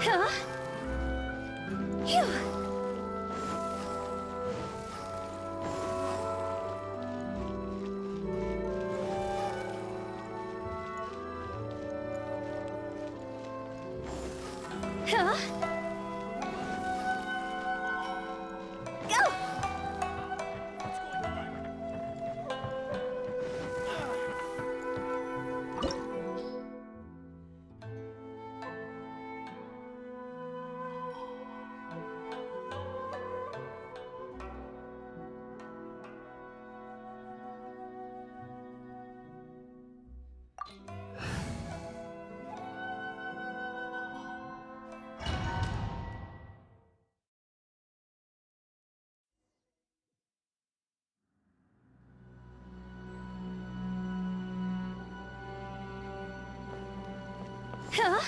Huh? Phew. Huh? Go! Huh?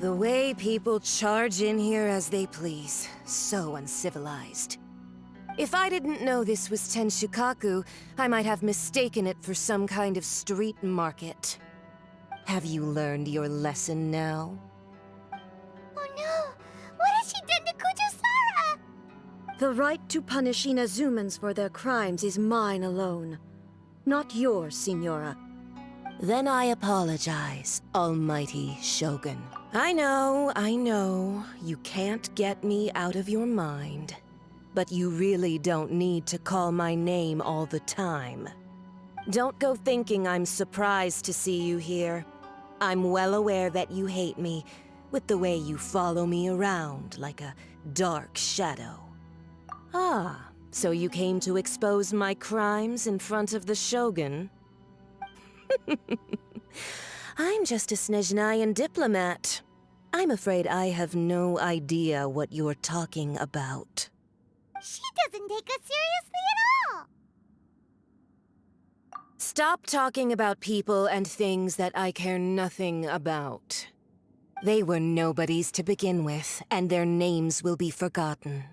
The way people charge in here as they please. So uncivilized. If I didn't know this was Tenshukaku, I might have mistaken it for some kind of street market. Have you learned your lesson now? Oh no! What has she done to Kujusara? The right to punish Inazumans for their crimes is mine alone. Not yours, Signora. Then I apologize, Almighty Shogun. I know, you can't get me out of your mind. But you really don't need to call my name all the time. Don't go thinking I'm surprised to see you here. I'm well aware that you hate me, with the way you follow me around like a dark shadow. Ah, so you came to expose my crimes in front of the Shogun? I'm just a Snezhnayan diplomat. I'm afraid I have no idea what you're talking about. She doesn't take us seriously at all! Stop talking about people and things that I care nothing about. They were nobodies to begin with, and their names will be forgotten.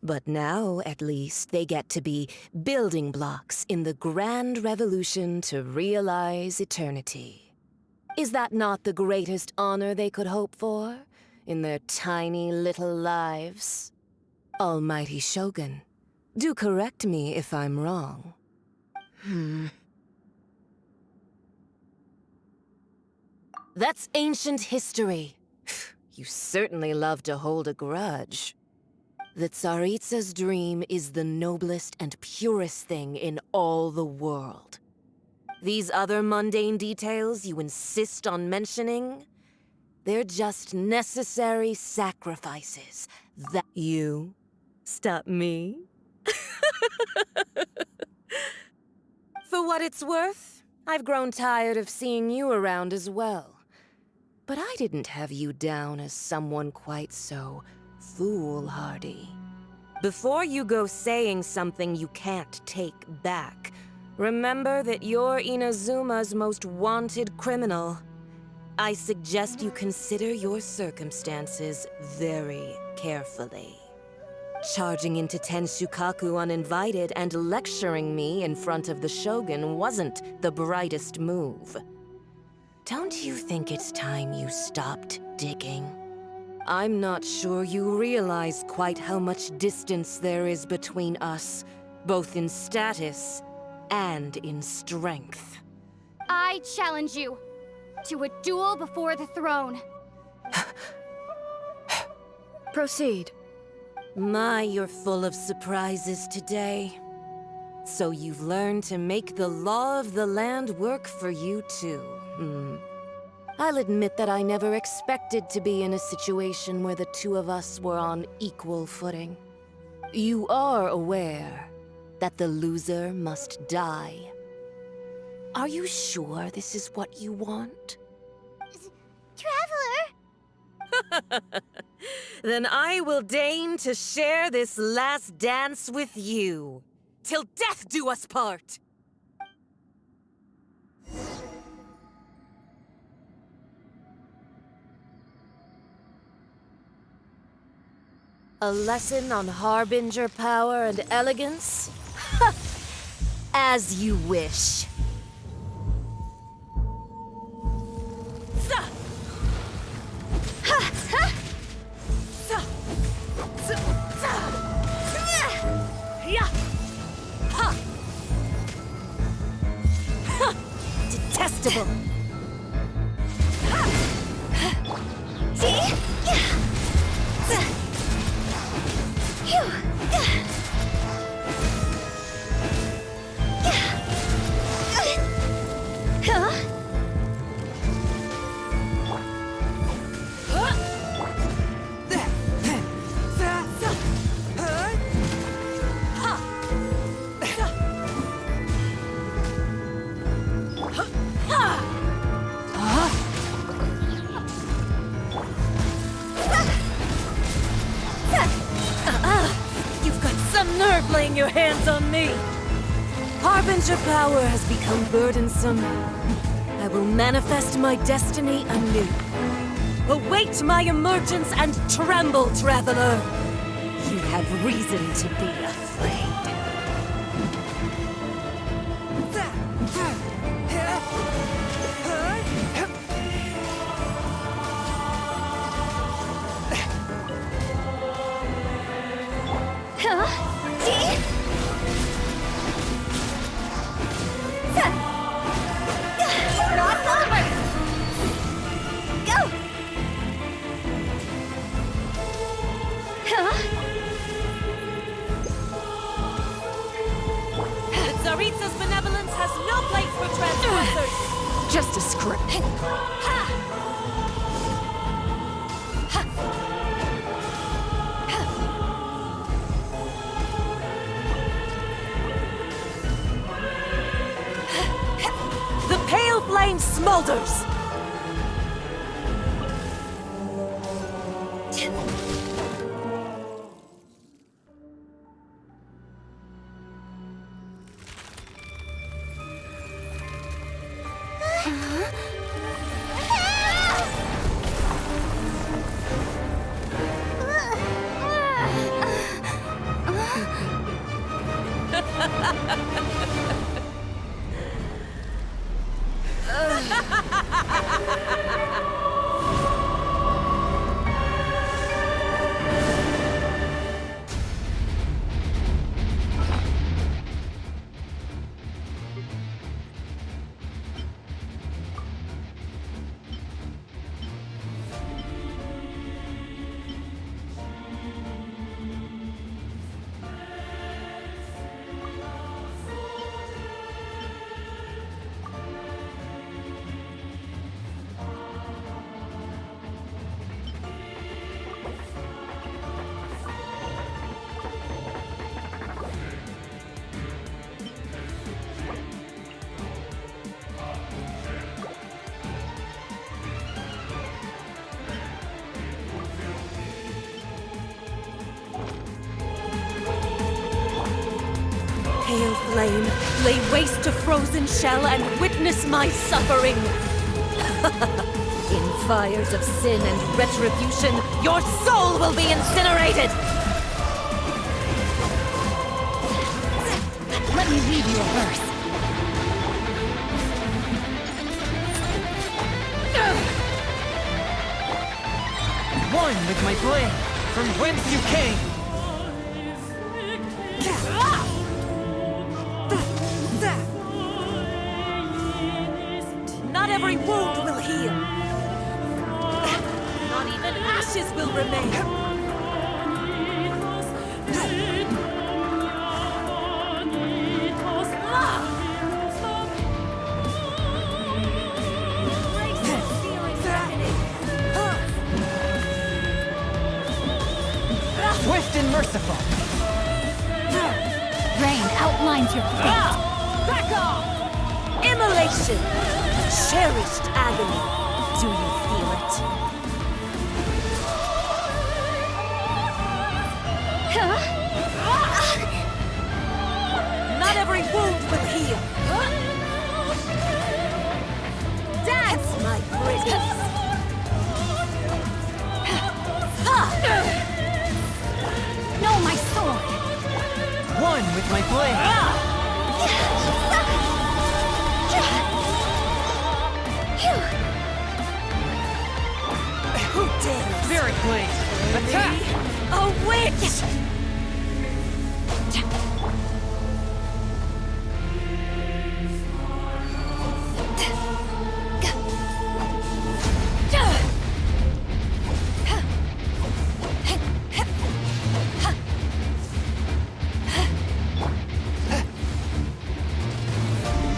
But now, at least, they get to be building blocks in the grand revolution to realize eternity. Is that not the greatest honor they could hope for in their tiny little lives? Almighty Shogun, do correct me if I'm wrong. That's ancient history. You certainly love to hold a grudge. The Tsaritsa's dream is the noblest and purest thing in all the world. These other mundane details you insist on mentioning, they're just necessary sacrifices that you stop me? For what it's worth, I've grown tired of seeing you around as well. But I didn't have you down as someone quite so foolhardy. Before you go saying something you can't take back, remember that you're Inazuma's most wanted criminal. I suggest you consider your circumstances very carefully. Charging into Tenshukaku uninvited and lecturing me in front of the Shogun wasn't the brightest move. Don't you think it's time you stopped digging? I'm not sure you realize quite how much distance there is between us, both in status and in strength. I challenge you to a duel before the throne. Proceed. My, you're full of surprises today. So you've learned to make the law of the land work for you too, I'll admit that I never expected to be in a situation where the two of us were on equal footing. You are aware that the loser must die. Are you sure this is what you want? Traveler! Then I will deign to share this last dance with you. Till death do us part! A lesson on harbinger power and elegance? Ha! As you wish. Detestable. You've got some nerve laying your hands on me. Harbinger power has become burdensome. I will manifest my destiny anew. Await my emergence and tremble, traveler. You have reason to be afraid. Tsaritsa's benevolence has no place for transgressors. Just a script. The pale flame smolders. Pale flame, lay waste to frozen shell and witness my suffering. In fires of sin and retribution, your soul will be incinerated! Let me read you a verse. One with my blade, from whence you came! Not every wound will heal. Not even ashes will remain. Swift and merciful! Rain outlines your fate. Back off! Immolation! Cherished agony. Do you feel it? Not every wound will heal. Dance, my pretties! No, my sword. One with my blade! Who dares? Very Blade! Attack! A witch!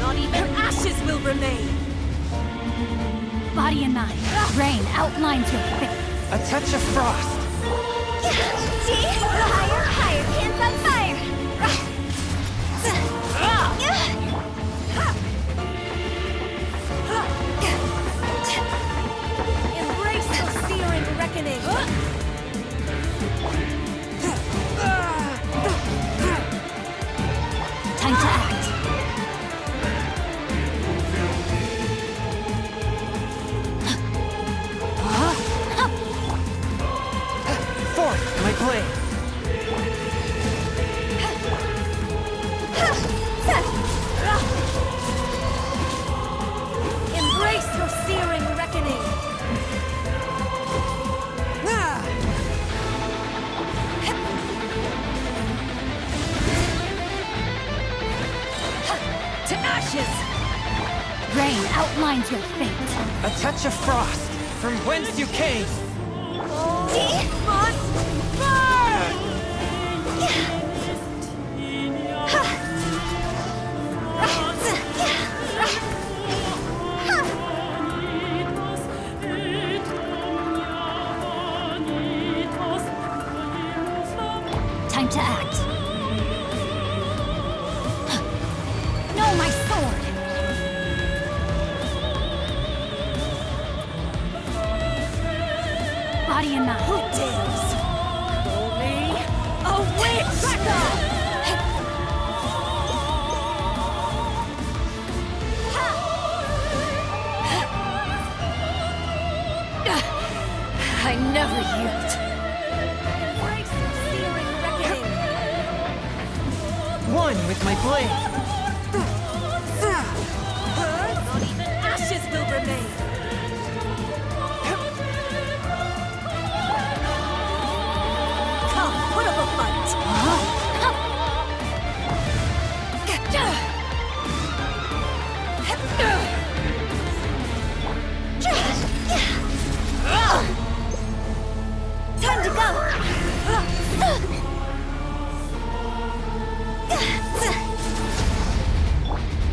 Not even ashes will remain! Body and mind. Rain outlines your fate. A touch of frost! See? Higher, higher, hands on fire! Embrace the searing reckoning! Time to act. Forth, my blade! Embrace your searing reckoning! To ashes! Rain outlines your fate. A touch of frost! From whence you came! See? Must burn! Time to act. No, my sword! Body and mind. Who dares? Call me a witch! I never yield. Embrace your searing reckoning! One with my blade! Not even ashes will remain! Come, put up a fight! Time to go!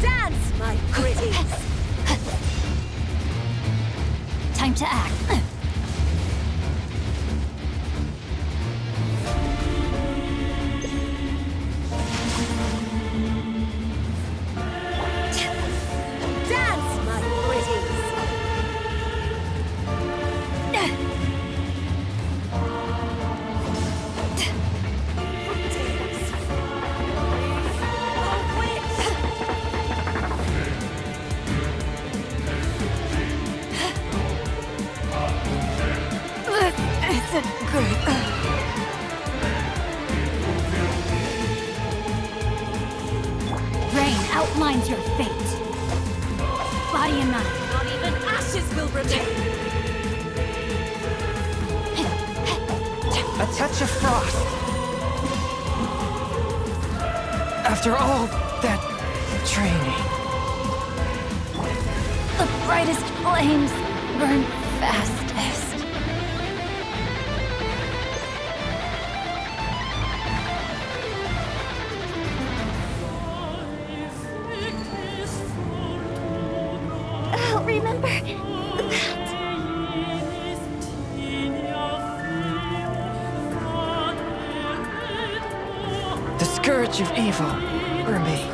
Dance, my pretties! Time to act. Dance, my pretties! A witch! It's a good. Rain outlines your fate. Body and mind. Not even ashes will remain! A touch of frost! After all that training, The brightest flames burn fastest. I'll remember that. the scourge of evil remains.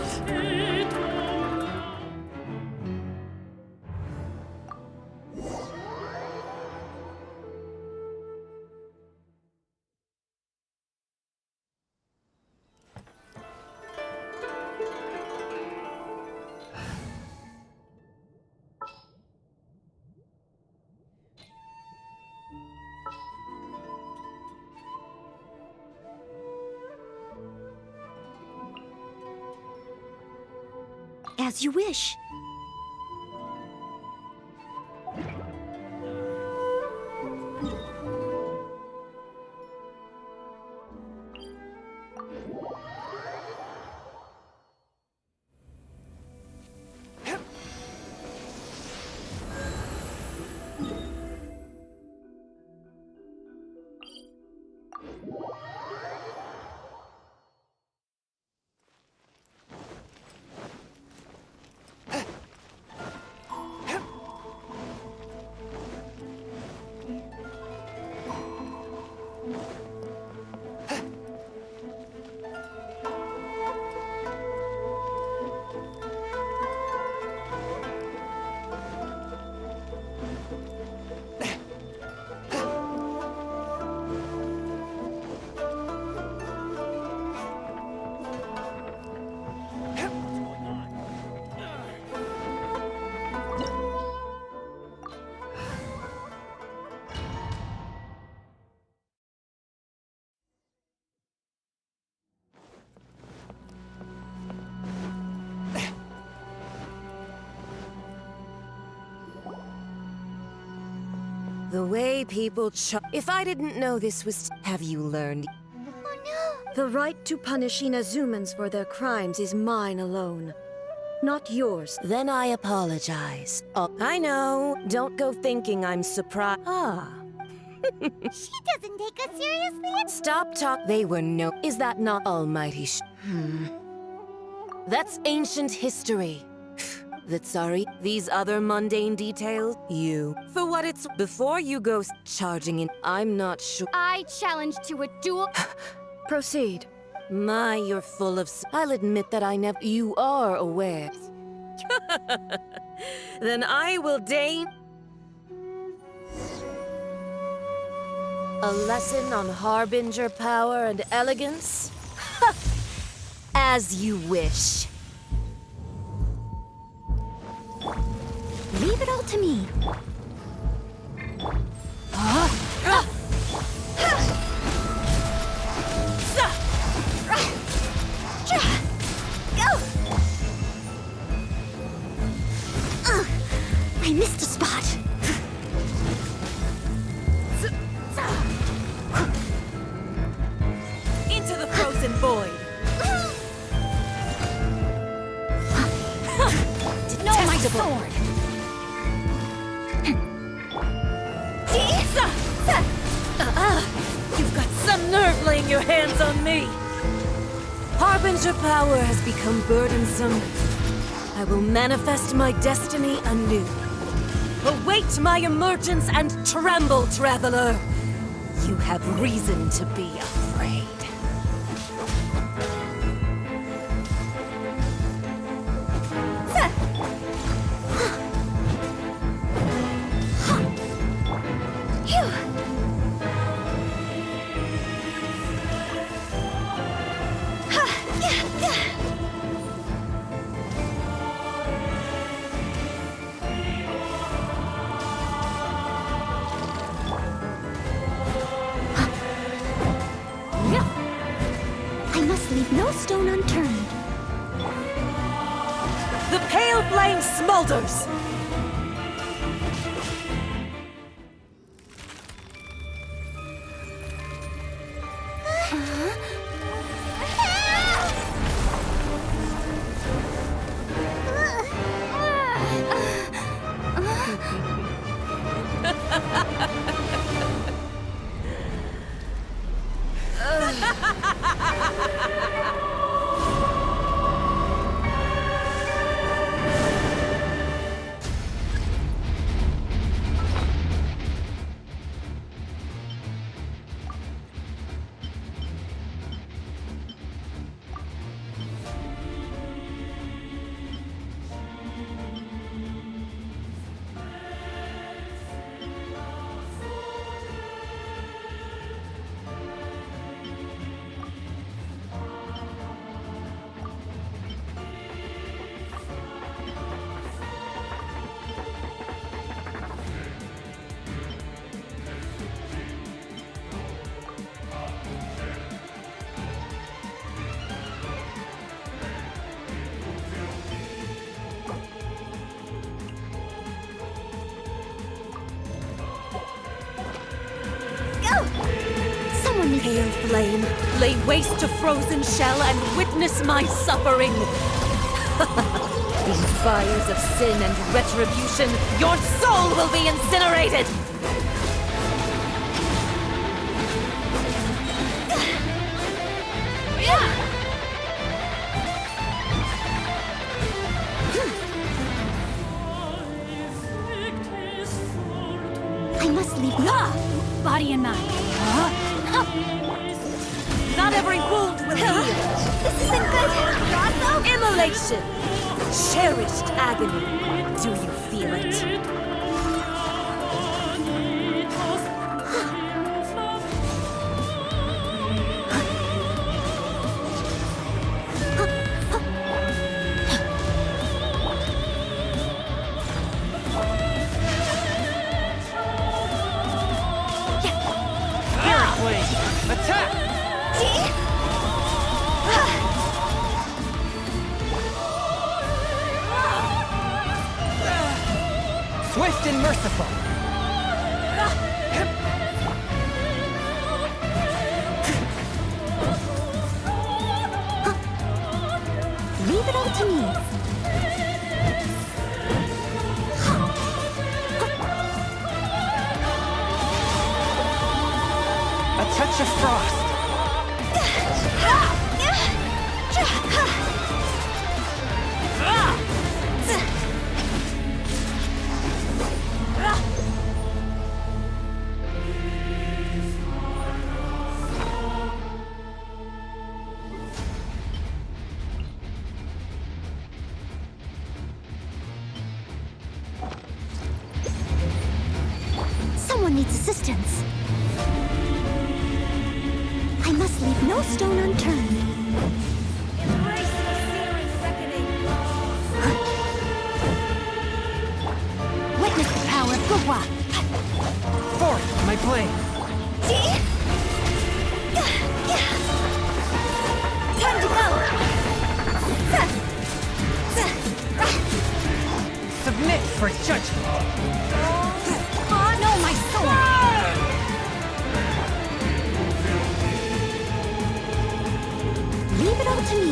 As you wish. The way people If I didn't know this was... Have you learned? Oh no! The right to punish Inazumans for their crimes is mine alone, not yours. Then I apologize. Oh, I know. Don't go thinking I'm surprised. Ah. She doesn't take us seriously. Stop talk. They were no... Is that not almighty That's ancient history. That's sorry. These other mundane details, For what it's... Before you go charging in, I'm not sure... I challenge to a duel. Proceed. My, you're full of... I'll admit that I never... You are aware. Then I will deign... A lesson on Harbinger power and elegance? As you wish. Leave it all to me. I missed a spot. Into the frozen void. No, my sword. You've got some nerve laying your hands on me. Harbinger power has become burdensome. I will manifest my destiny anew. Await my emergence and tremble, traveler. You have reason to be afraid. I must leave no stone unturned. The pale flame smolders! flame, lay waste to frozen shell, and witness my suffering. In fires of sin and retribution, your soul will be incinerated! I must leave body and mind. Not every wound will heal. This isn't good. Immolation! Cherished agony. Do you feel it? Spirit Blade! Attack! Swift and merciful! Leave it all to me. A touch of frost! Someone needs assistance. I must leave no stone unturned. Embrace the searing reckoning. Witness the power of Gugwa. Forth, my blade! Time to go. Submit for judgment! No, my sword. Leave it all to me.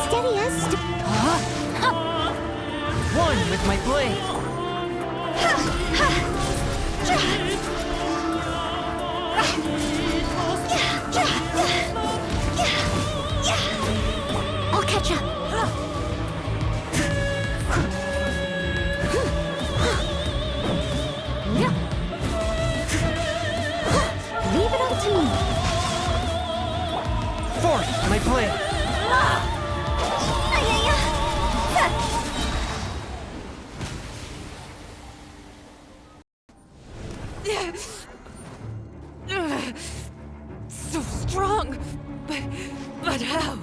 Steady as One with my blade! I'll catch up. Leave it all to me. Forth, my blade! So strong, but how?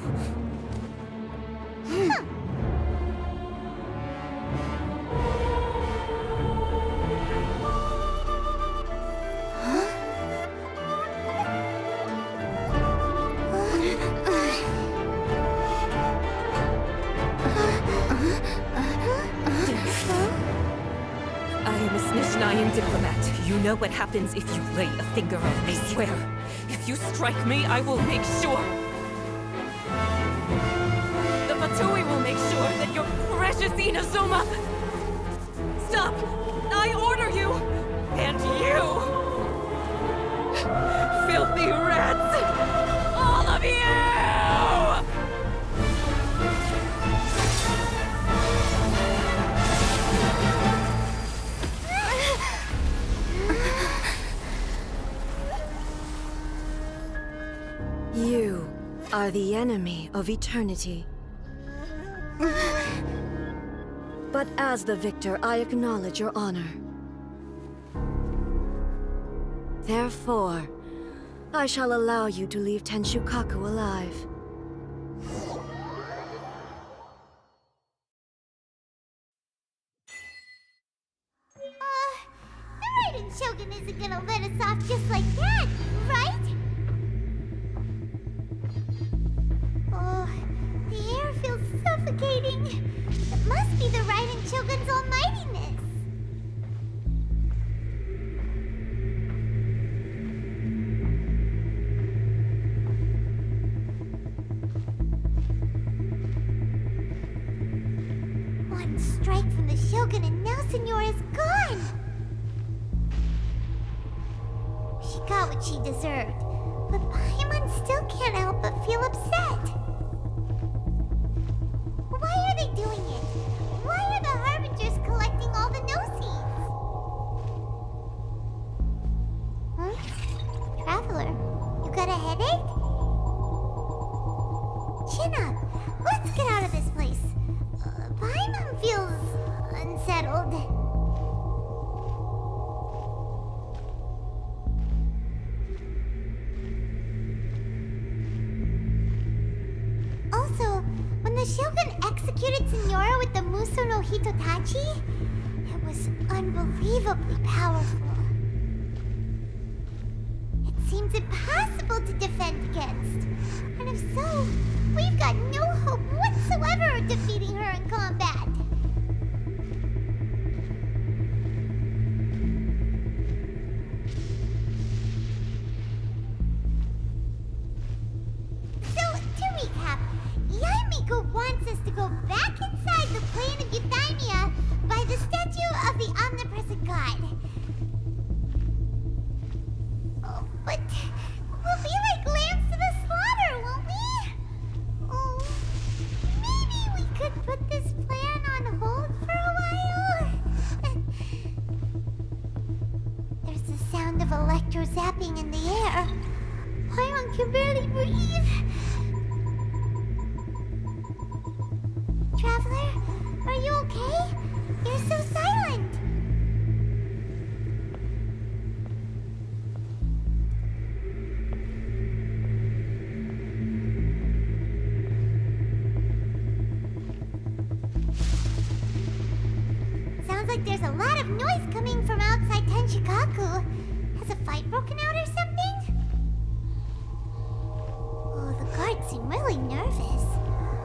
I am a Snishnayan diplomat. You know what happens if you lay a finger on me. I swear, if you strike me, I will make sure. The Fatui will make sure that your precious Inazuma... Stop! I order you! And you! Filthy rats! All of you! You are the enemy of eternity. But as the victor, I acknowledge your honor. Therefore, I shall allow you to leave Tenshukaku alive. The Raiden Shogun isn't gonna let us off just like that, right? Oh, the air feels suffocating. It must be the Raiden Shogun's almightiness. One strike from the Shogun and now Senora's gone! She got what she deserved, but Paimon still can't help but feel upset. Why are they doing it? Why are the Harbingers collecting all the no-seeds? Huh? Traveler, you got a headache? Chin up. Let's get out of this place. Paimon feels unsettled. Also, when the Shogun executed Senora with the Muso no Hitotachi, it was unbelievably powerful. It seems impossible to defend against. And if so, we've got no hope whatsoever of defeating her in combat. So, to recap, Yaimiko wants us to go back inside the plane of Euthymia by the statue of the omnipresent god. Oh, but we'll be like lambs to the slaughter, won't we? Oh, maybe we could put this plan on hold for a while? There's the sound of electro zapping in the air. Paimon can barely breathe. Traveler, are you okay? You're so silent. Sounds like there's a lot of noise coming from outside Tenshukaku. Has a fight broken out or something? Oh, the guards seem really nervous.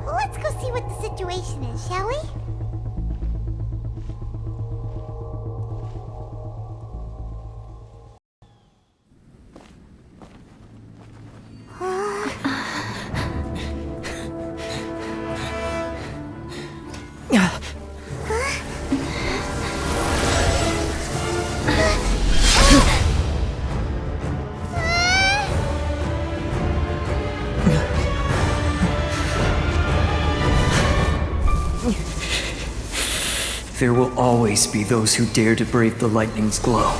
Let's go see what the situation is, shall we? There will always be those who dare to brave the lightning's glow.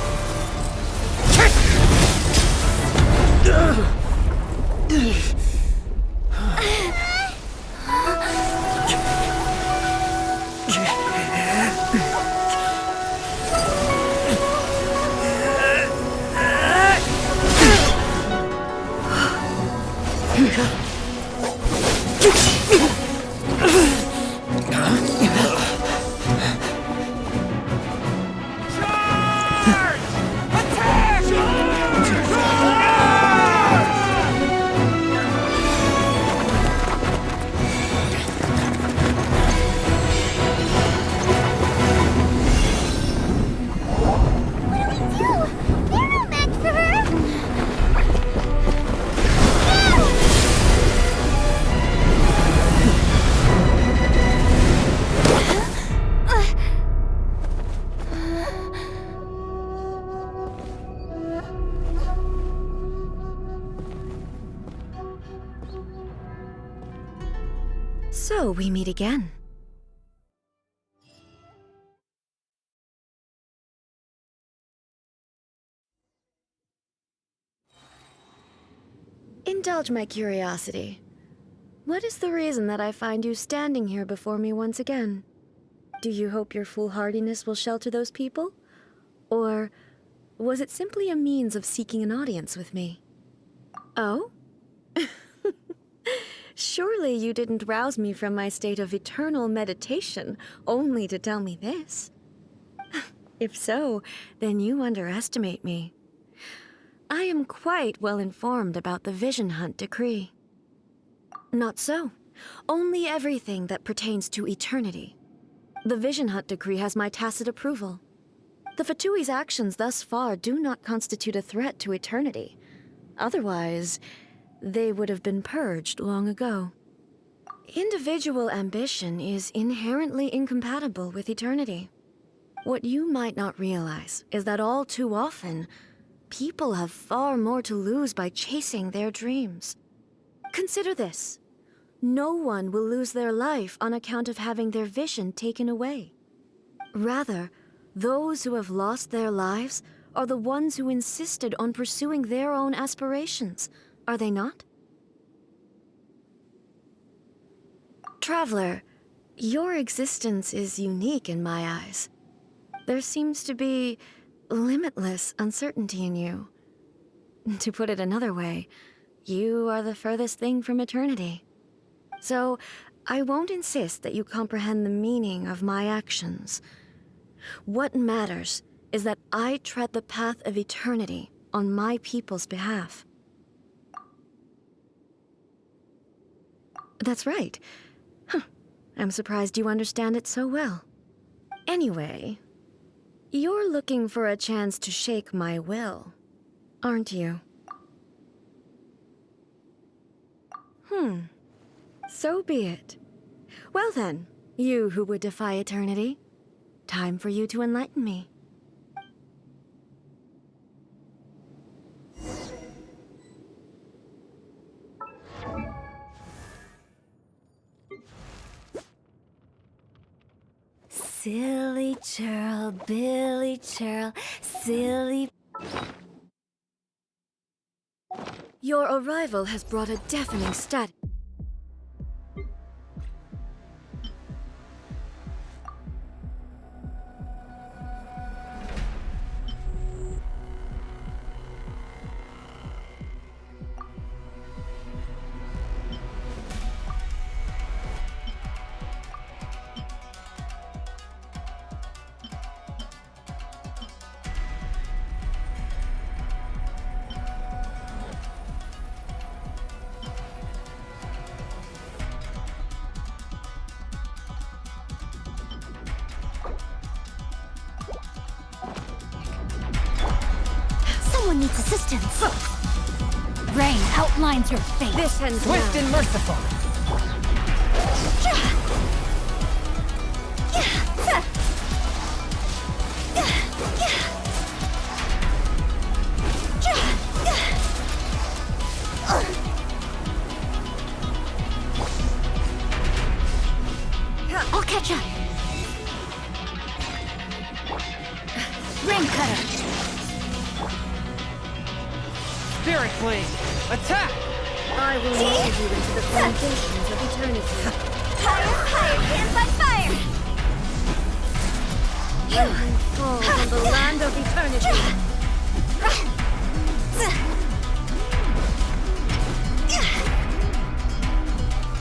So we meet again. Indulge my curiosity. What is the reason that I find you standing here before me once again? Do you hope your foolhardiness will shelter those people? Or was it simply a means of seeking an audience with me? Oh? Surely you didn't rouse me from my state of eternal meditation only to tell me this. If so, then you underestimate me. I am quite well informed about the Vision Hunt decree. Not so. Only everything that pertains to eternity. The Vision Hunt decree has my tacit approval. The Fatui's actions thus far do not constitute a threat to eternity. Otherwise, they would have been purged long ago. Individual ambition is inherently incompatible with eternity. What you might not realize is that all too often, people have far more to lose by chasing their dreams. Consider this. No one will lose their life on account of having their vision taken away. Rather, those who have lost their lives are the ones who insisted on pursuing their own aspirations, are they not? Traveler, your existence is unique in my eyes. There seems to be limitless uncertainty in you. To put it another way, you are the furthest thing from eternity. So, I won't insist that you comprehend the meaning of my actions. What matters is that I tread the path of eternity on my people's behalf. That's right. I'm surprised you understand it so well. Anyway, you're looking for a chance to shake my will, aren't you? So be it. Well then, you who would defy eternity, time for you to enlighten me. Silly churl, Billy churl, silly... Your arrival has brought a deafening static. Someone needs assistance. Rain outlines your fate. This ends Swift now. and merciful. I'll catch up. Rain cutter. Spirit Blade. Attack! I will lead you into the foundations of eternity. Higher, hands on fire. You fall from the land of eternity.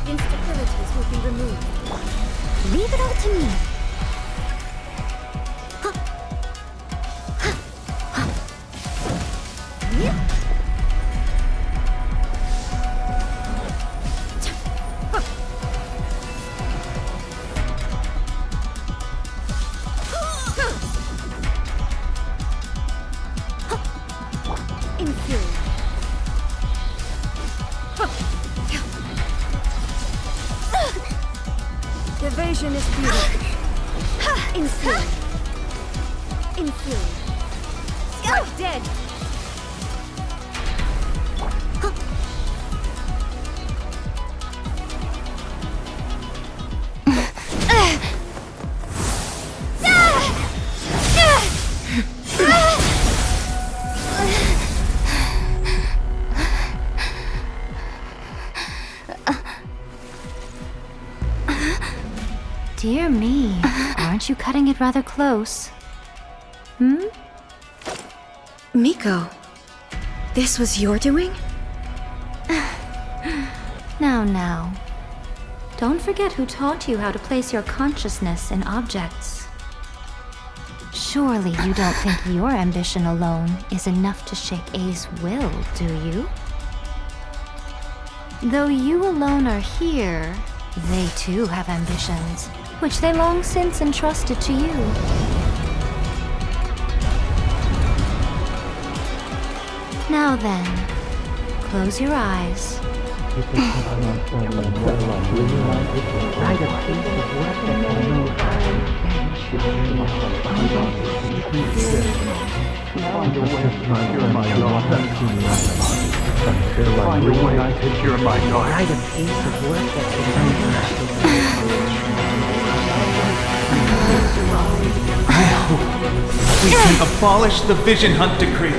Instabilities will be removed. Leave it all to me. Evasion is beautiful. Inferior. Inferior. Strike dead. Dear me, aren't you cutting it rather close? Hmm? Miko, this was your doing? Now. Don't forget who taught you how to place your consciousness in objects. Surely you don't think your ambition alone is enough to shake A's will, do you? Though you alone are here, they too have ambitions, which they long since entrusted to you. Now then, close your eyes. We can abolish the Vision Hunt Decree.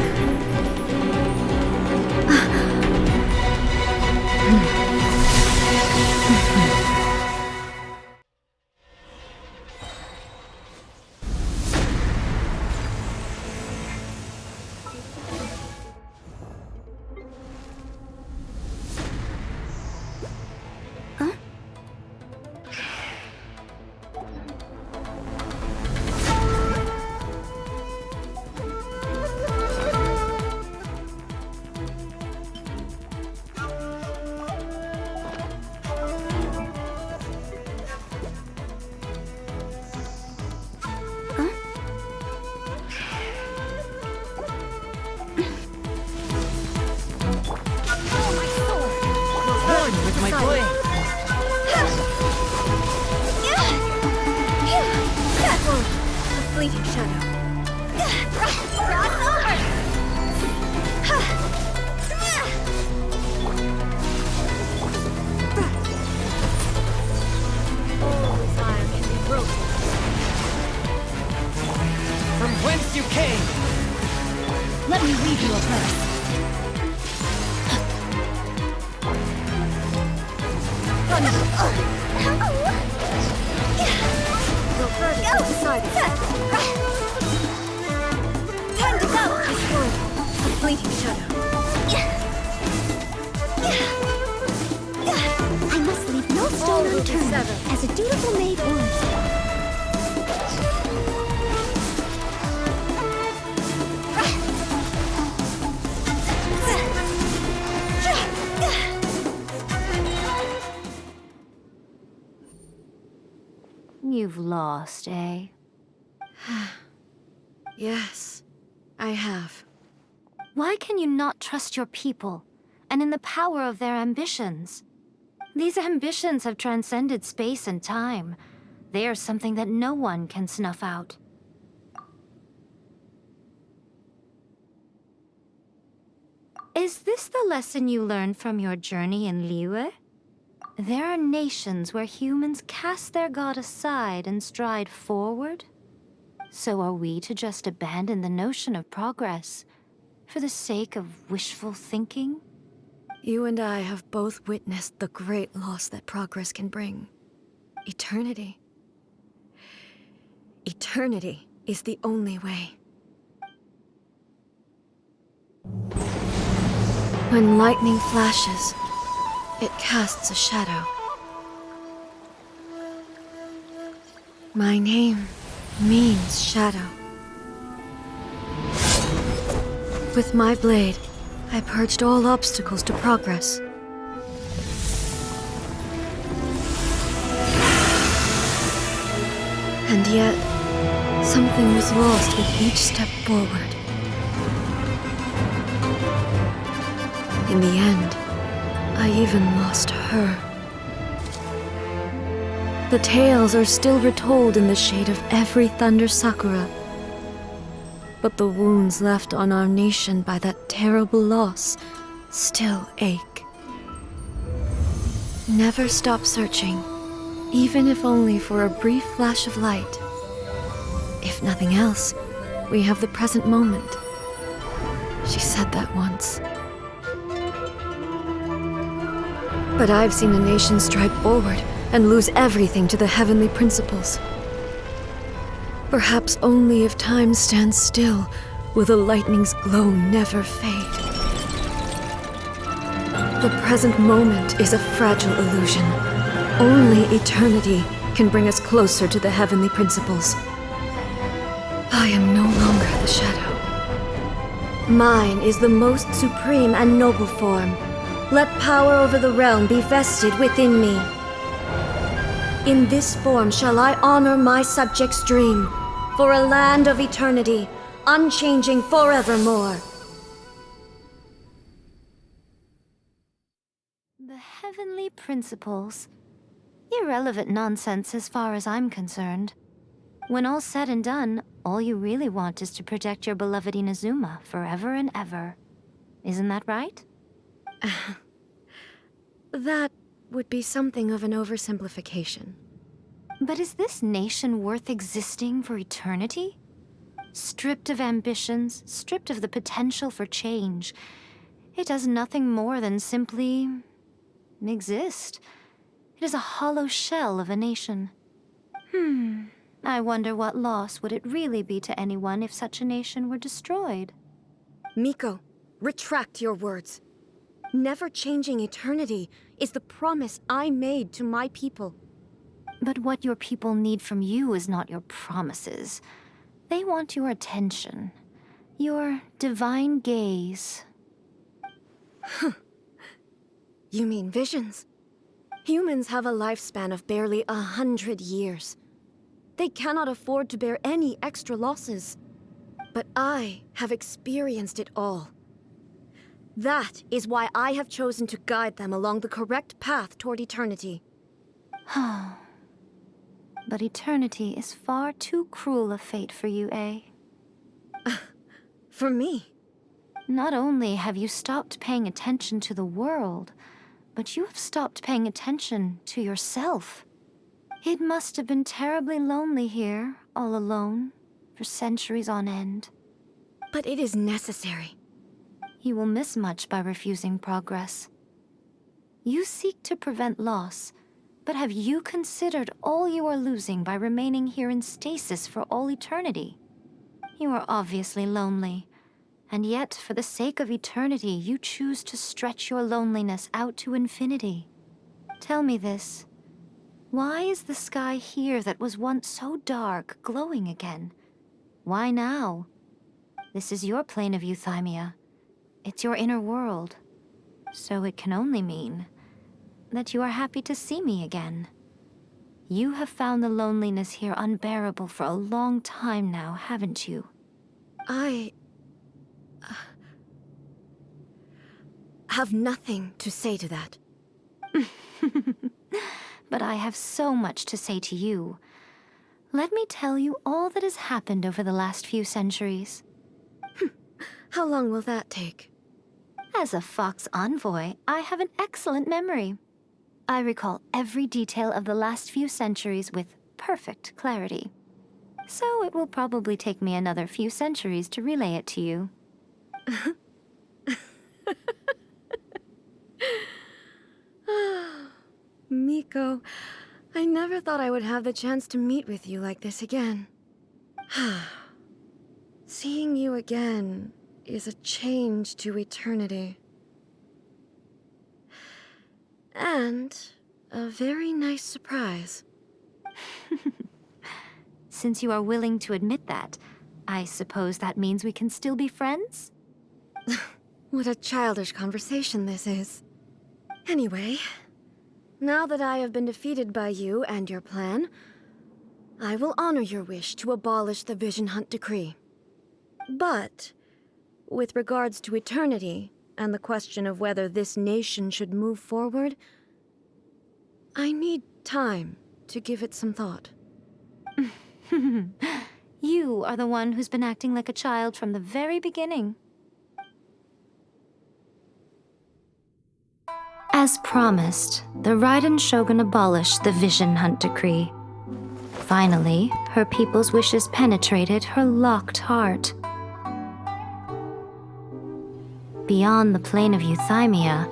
My blade! A fleeting shadow. From whence you came! Let me read you a verse. Time to go! Destroyed. A fleeting shadow. I must leave no stone unturned, as a dutiful maid would. You've lost, eh? Yes, I have. Why can you not trust your people, and in the power of their ambitions? These ambitions have transcended space and time. They are something that no one can snuff out. Is this the lesson you learned from your journey in Liyue? There are nations where humans cast their god aside and stride forward. So are we to just abandon the notion of progress for the sake of wishful thinking? You and I have both witnessed the great loss that progress can bring. Eternity. Eternity is the only way. When lightning flashes, it casts a shadow. My name means shadow. With my blade, I purged all obstacles to progress. And yet, something was lost with each step forward. In the end, I even lost her. The tales are still retold in the shade of every Thunder Sakura. But the wounds left on our nation by that terrible loss still ache. Never stop searching, even if only for a brief flash of light. If nothing else, we have the present moment. She said that once. But I've seen a nation stride forward and lose everything to the heavenly principles. Perhaps only if time stands still will the lightning's glow never fade. The present moment is a fragile illusion. Only eternity can bring us closer to the heavenly principles. I am no longer the shadow. Mine is the most supreme and noble form. Let power over the realm be vested within me. In this form shall I honor my subjects' dream, for a land of eternity, unchanging forevermore. The heavenly principles. Irrelevant nonsense as far as I'm concerned. When all's said and done, all you really want is to protect your beloved Inazuma forever and ever. Isn't that right? That would be something of an oversimplification. But is this nation worth existing for eternity? Stripped of ambitions, stripped of the potential for change, it does nothing more than simply exist. It is a hollow shell of a nation. I wonder what loss would it really be to anyone if such a nation were destroyed? Miko, retract your words. Never-changing eternity is the promise I made to my people. But what your people need from you is not your promises. They want your attention. Your divine gaze. You mean visions? Humans have a lifespan of barely 100 years. They cannot afford to bear any extra losses. But I have experienced it all. That is why I have chosen to guide them along the correct path toward eternity. But eternity is far too cruel a fate for you, eh? For me? Not only have you stopped paying attention to the world, but you have stopped paying attention to yourself. It must have been terribly lonely here, all alone, for centuries on end. But it is necessary. You will miss much by refusing progress. You seek to prevent loss, but have you considered all you are losing by remaining here in stasis for all eternity? You are obviously lonely, and yet for the sake of eternity you choose to stretch your loneliness out to infinity. Tell me this. Why is the sky here that was once so dark glowing again? Why now? This is your plane of euthymia. It's your inner world. So it can only mean that you are happy to see me again. You have found the loneliness here unbearable for a long time now, haven't you? I have nothing to say to that. But I have so much to say to you. Let me tell you all that has happened over the last few centuries. How long will that take? As a Fox envoy, I have an excellent memory. I recall every detail of the last few centuries with perfect clarity. So it will probably take me another few centuries to relay it to you. Miko, I never thought I would have the chance to meet with you like this again. Seeing you again is a change to eternity. And a very nice surprise. Since you are willing to admit that, I suppose that means we can still be friends? What a childish conversation this is. Anyway, now that I have been defeated by you and your plan, I will honor your wish to abolish the Vision Hunt Decree. But, with regards to eternity and the question of whether this nation should move forward, I need time to give it some thought. You are the one who's been acting like a child from the very beginning. As promised, the Raiden Shogun abolished the Vision Hunt Decree. Finally, her people's wishes penetrated her locked heart. Beyond the plane of euthymia,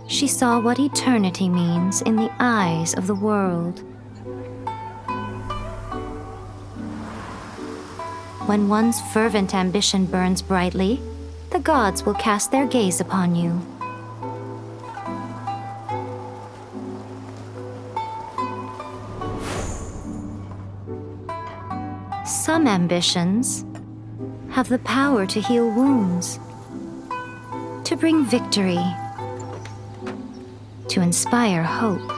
she saw what eternity means in the eyes of the world. When one's fervent ambition burns brightly, the gods will cast their gaze upon you. Some ambitions have the power to heal wounds, to bring victory, to inspire hope.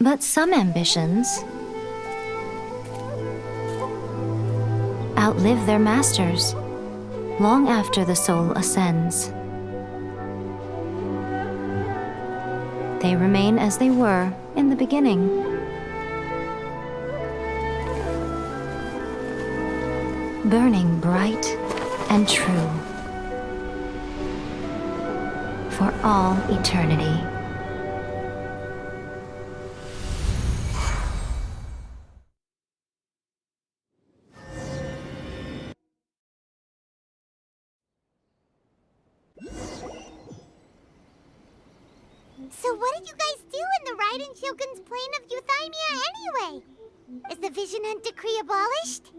But some ambitions outlive their masters long after the soul ascends. They remain as they were in the beginning. Burning bright and true for all eternity. So what did you guys do in the Raiden Shogun's plane of Euthymia anyway? Is the Vision Hunt decree abolished?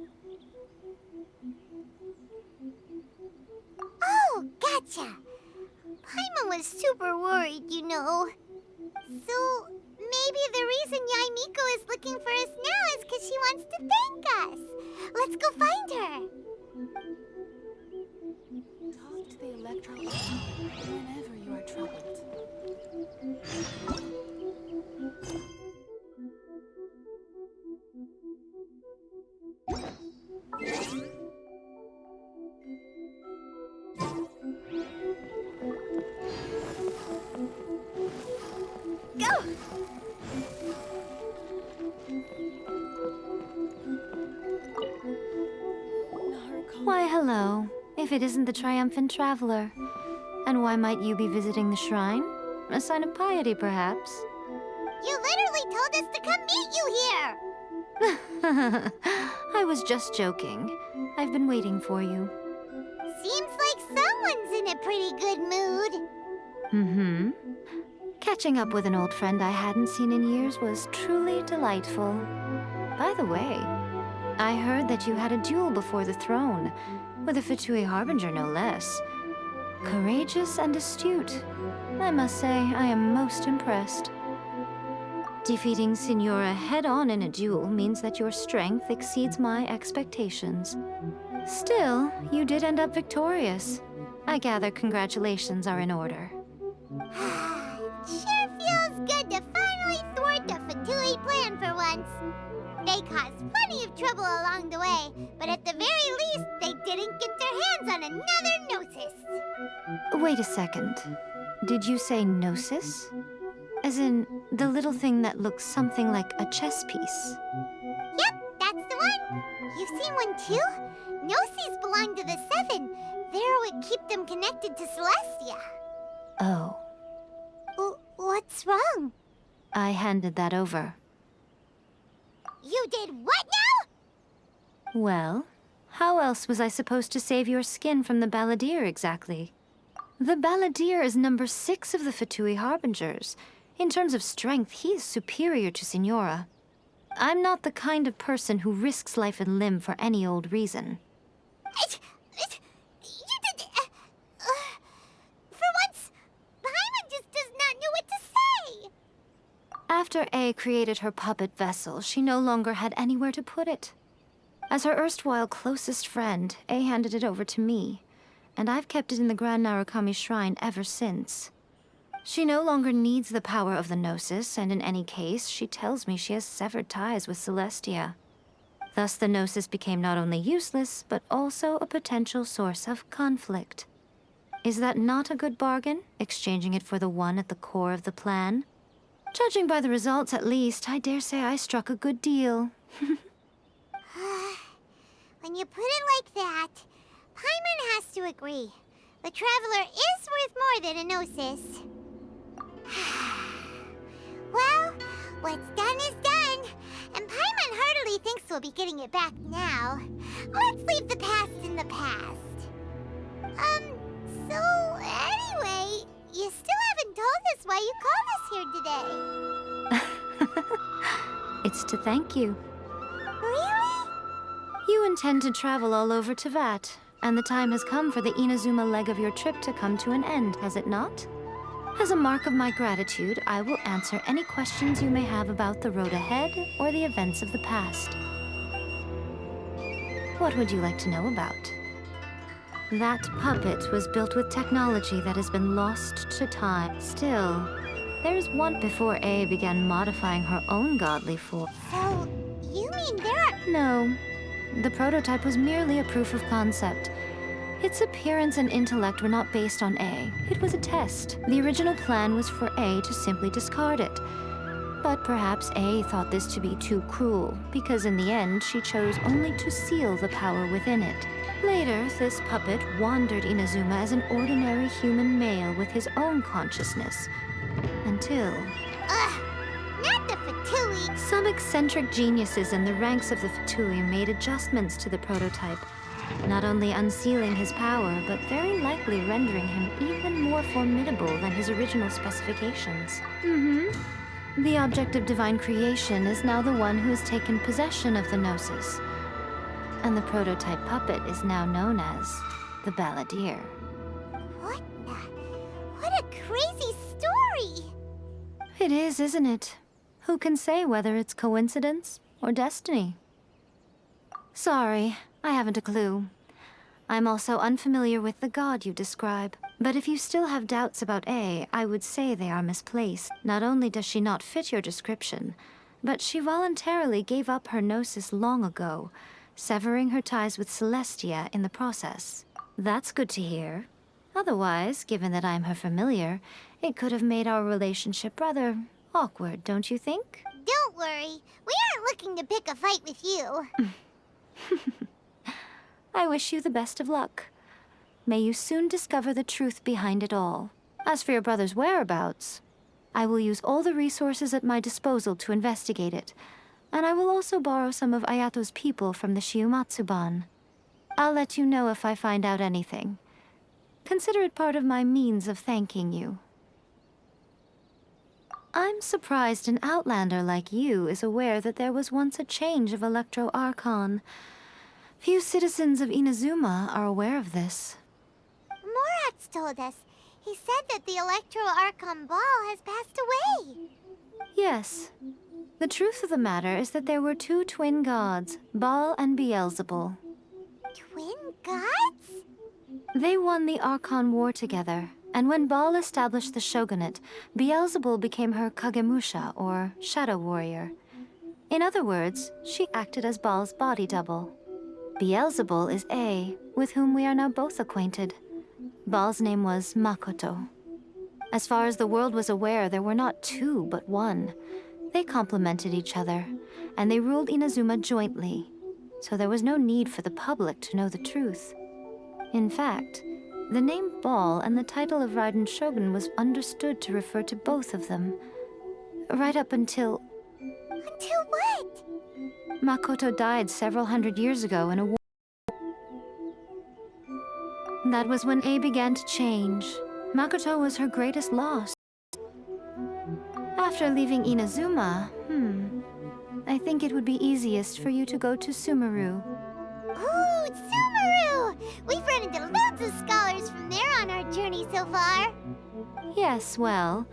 Oh, gotcha. Paimon was super worried, you know. So maybe the reason Yaimiko is looking for us now is because she wants to thank us. Let's go find her. Talk to the Electro whenever you are troubled. Go! Why, hello, if it isn't the triumphant traveler. And why might you be visiting the shrine? A sign of piety, perhaps? You literally told us to come meet you here! I was just joking. I've been waiting for you. Seems like someone's in a pretty good mood. Mm-hmm. Catching up with an old friend I hadn't seen in years was truly delightful. By the way, I heard that you had a duel before the throne, with a Fatui Harbinger no less. Courageous and astute. I must say, I am most impressed. Defeating Signora head-on in a duel means that your strength exceeds my expectations. Still, you did end up victorious. I gather congratulations are in order. Sure feels good to finally thwart the Fatui plan for once. They caused plenty of trouble along the way, but at the very least, they didn't get their hands on another Gnosis. Wait a second. Did you say Gnosis? As in, the little thing that looks something like a chess piece? Yep, that's the one. You've seen one too? Gnosis belong to the Seven. They're what keep them connected to Celestia. Oh. What's wrong? I handed that over. You did what now? Well, how else was I supposed to save your skin from the Balladeer exactly? The Balladeer is number 6 of the Fatui Harbingers. In terms of strength, he is superior to Signora. I'm not the kind of person who risks life and limb for any old reason. You did... for once, Paimon just does not know what to say. After A created her puppet vessel, she no longer had anywhere to put it. As her erstwhile closest friend, A handed it over to me, and I've kept it in the Grand Narukami Shrine ever since. She no longer needs the power of the Gnosis, and in any case, she tells me she has severed ties with Celestia. Thus the Gnosis became not only useless, but also a potential source of conflict. Is that not a good bargain, exchanging it for the one at the core of the plan? Judging by the results, at least, I dare say I struck a good deal. When you put it like that, Paimon has to agree. The Traveler is worth more than a Gnosis. Well, what's done is done. And Paimon heartily thinks we'll be getting it back now. Let's leave the past in the past. So anyway, you still haven't told us why you called us here today. It's to thank you. Really? You intend to travel all over Teyvat, and the time has come for the Inazuma leg of your trip to come to an end, has it not? As a mark of my gratitude, I will answer any questions you may have about the road ahead or the events of the past. What would you like to know about? That puppet was built with technology that has been lost to time. Still, there is one before A began modifying her own godly form. So, you mean there are... No, the prototype was merely a proof of concept. Its appearance and intellect were not based on A. It was a test. The original plan was for A to simply discard it. But perhaps A thought this to be too cruel, because in the end, she chose only to seal the power within it. Later, this puppet wandered Inazuma as an ordinary human male with his own consciousness. Until... Ugh, not the Fatui. some eccentric geniuses in the ranks of the Fatui made adjustments to the prototype, not only unsealing his power, but very likely rendering him even more formidable than his original specifications. The object of divine creation is now the one who has taken possession of the Gnosis, and the prototype puppet is now known as the Balladeer. What the... What a crazy story! It is, isn't it? Who can say whether it's coincidence or destiny? Sorry, I haven't a clue. I'm also unfamiliar with the god you describe. But if you still have doubts about A, I would say they are misplaced. Not only does she not fit your description, but she voluntarily gave up her gnosis long ago, severing her ties with Celestia in the process. That's good to hear. Otherwise, given that I'm her familiar, it could have made our relationship rather awkward, don't you think? Don't worry, we aren't looking to pick a fight with you. I wish you the best of luck. May you soon discover the truth behind it all. As for your brother's whereabouts, I will use all the resources at my disposal to investigate it, and I will also borrow some of Ayato's people from the Shiumatsuban. I'll let you know if I find out anything. Consider it part of my means of thanking you. I'm surprised an outlander like you is aware that there was once a change of Electro Archon. Few citizens of Inazuma are aware of this. Morat's told us. He said that the Electro Archon Ball has passed away. Yes. The truth of the matter is that there were two twin gods, Baal and Beelzebul. Twin gods? They won the Archon War together, and when Baal established the shogunate, Beelzebul became her Kagemusha, or shadow warrior. In other words, she acted as Baal's body double. Beelzebul is A, with whom we are now both acquainted. Baal's name was Makoto. As far as the world was aware, there were not two, but one. They complemented each other, and they ruled Inazuma jointly, so there was no need for the public to know the truth. In fact, the name Baal and the title of Raiden Shogun was understood to refer to both of them. Right up until... Until what? Makoto died several hundred years ago in a war. That was when A began to change. Makoto was her greatest loss. After leaving Inazuma, I think it would be easiest for you to go to Sumeru. Ooh, Sumeru! We've run into loads of scholars from there on our journey so far. Yes, well,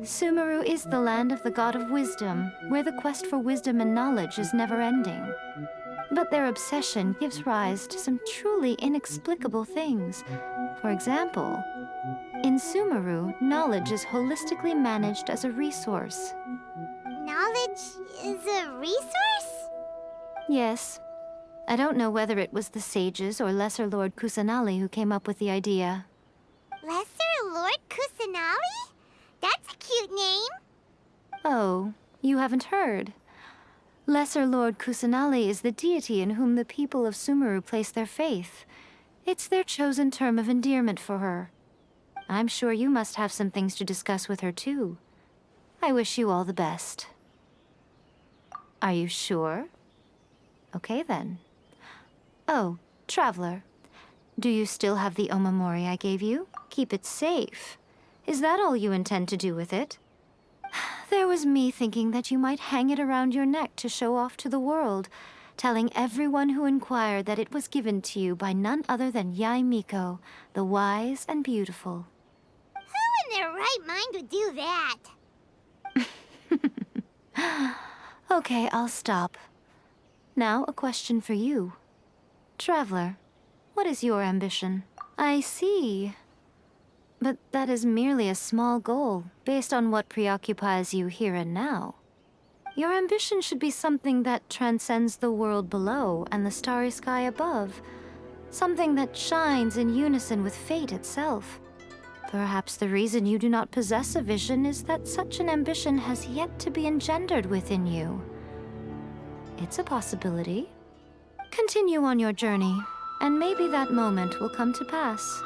Sumeru is the land of the god of wisdom, where the quest for wisdom and knowledge is never-ending. But their obsession gives rise to some truly inexplicable things. For example, in Sumeru, knowledge is holistically managed as a resource. Knowledge is a resource? Yes. I don't know whether it was the sages or Lesser Lord Kusanali who came up with the idea. Lesser Lord Kusanali? That's a cute name. Oh, you haven't heard. Lesser Lord Kusanali is the deity in whom the people of Sumeru place their faith. It's their chosen term of endearment for her. I'm sure you must have some things to discuss with her, too. I wish you all the best. Are you sure? Okay, then. Oh, Traveler. Do you still have the Omamori I gave you? Keep it safe. Is that all you intend to do with it? There was me thinking that you might hang it around your neck to show off to the world, telling everyone who inquired that it was given to you by none other than Yai Miko, the wise and beautiful. Who in their right mind would do that? Okay, I'll stop. Now, a question for you. Traveler, what is your ambition? I see. But that is merely a small goal, based on what preoccupies you here and now. Your ambition should be something that transcends the world below and the starry sky above. Something that shines in unison with fate itself. Perhaps the reason you do not possess a vision is that such an ambition has yet to be engendered within you. It's a possibility. Continue on your journey, and maybe that moment will come to pass.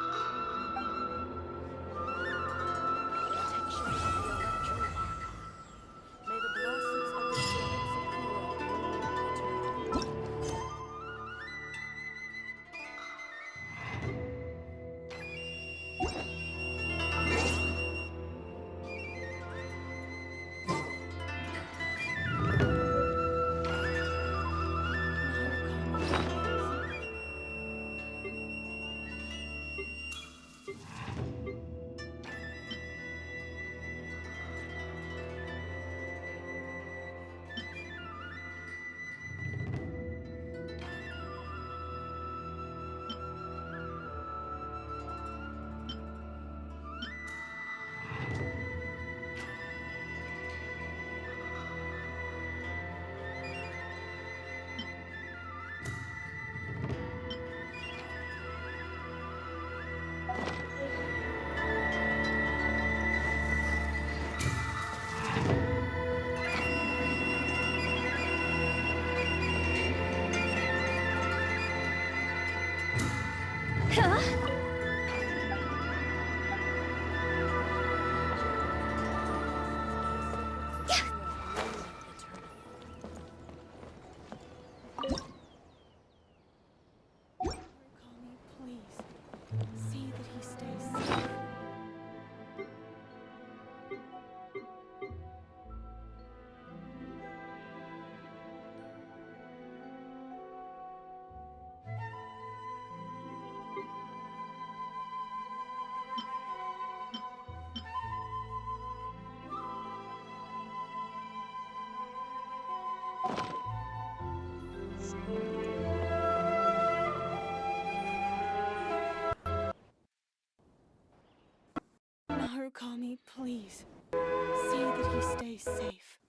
Narukami, please. See that he stays safe.